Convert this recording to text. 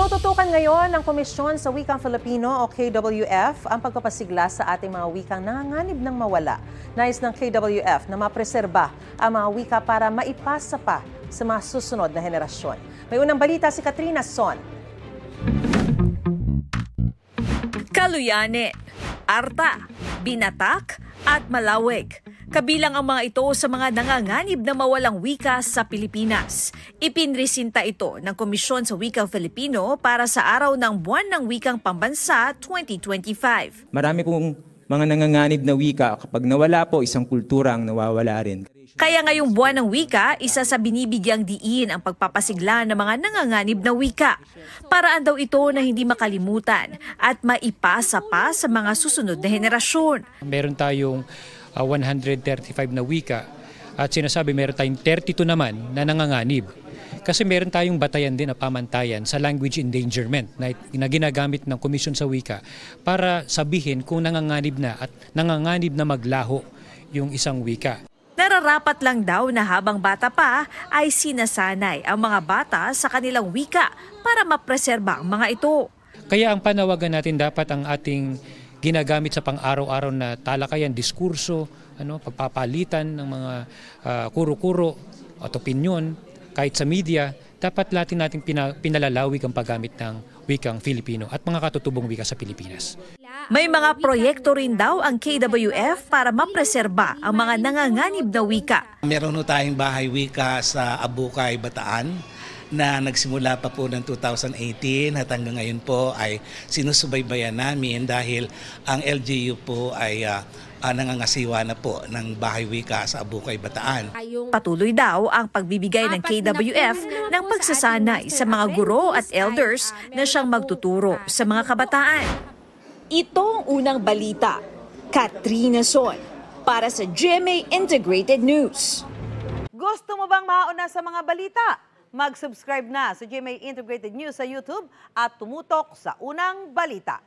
Tinututukan ngayon ng Komisyon sa Wikang Filipino o KWF ang pagpapasigla sa ating mga wikang nanganganib ng mawala. Nais ng KWF na mapreserba ang mga wika para maipasa pa sa mga susunod na henerasyon. May unang balita si Katrina Son. Kaluyanin, Arta, Binatak at Malawig. Kabilang ang mga ito sa mga nanganganib na mawalang wika sa Pilipinas. Ipinresinta ito ng Komisyon sa Wikang Filipino para sa araw ng Buwan ng Wikang Pambansa 2025. Marami pong mga nanganganib na wika. Kapag nawala po, isang kultura ang nawawala rin. Kaya ngayong Buwan ng Wika, isa sa binibigyang diin ang pagpapasigla ng mga nanganganib na wika. Paraan daw ito na hindi makalimutan at maipasa pa sa mga susunod na henerasyon. Meron tayong 135 na wika at sinasabi meron tayong 32 naman na nanganganib. Kasi meron tayong batayan din na pamantayan sa language endangerment na ginagamit ng Komisyon sa Wika para sabihin kung nanganganib na at nanganganib na maglaho yung isang wika. Nararapat lang daw na habang bata pa ay sinasanay ang mga bata sa kanilang wika para mapreserba ang mga ito. Kaya ang panawagan natin dapat ang ating ginagamit sa pang-araw-araw na talakayan, diskurso, pagpapalitan ng mga kuro-kuro at opinyon, kahit sa media, dapat natin pinalalawig ang paggamit ng wikang Filipino at mga katutubong wika sa Pilipinas. May mga proyekto rin daw ang KWF para mapreserba ang mga nanganganib na wika. Meron tayong bahay wika sa Abukay, Bataan na nagsimula pa po ng 2018 at hanggang ngayon po ay sinusubaybayan namin dahil ang LGU po ay nangangasiwa na po ng bahay wika sa Abukay, Bataan. Patuloy daw ang pagbibigay ng KWF ng pagsasanay sa mga guro at elders na siyang magtuturo sa mga kabataan. Ito ang unang balita. Katrina Son para sa GMA Integrated News. Gusto mo bang mauna sa mga balita? Mag-subscribe na sa GMA Integrated News sa YouTube at tumutok sa unang balita.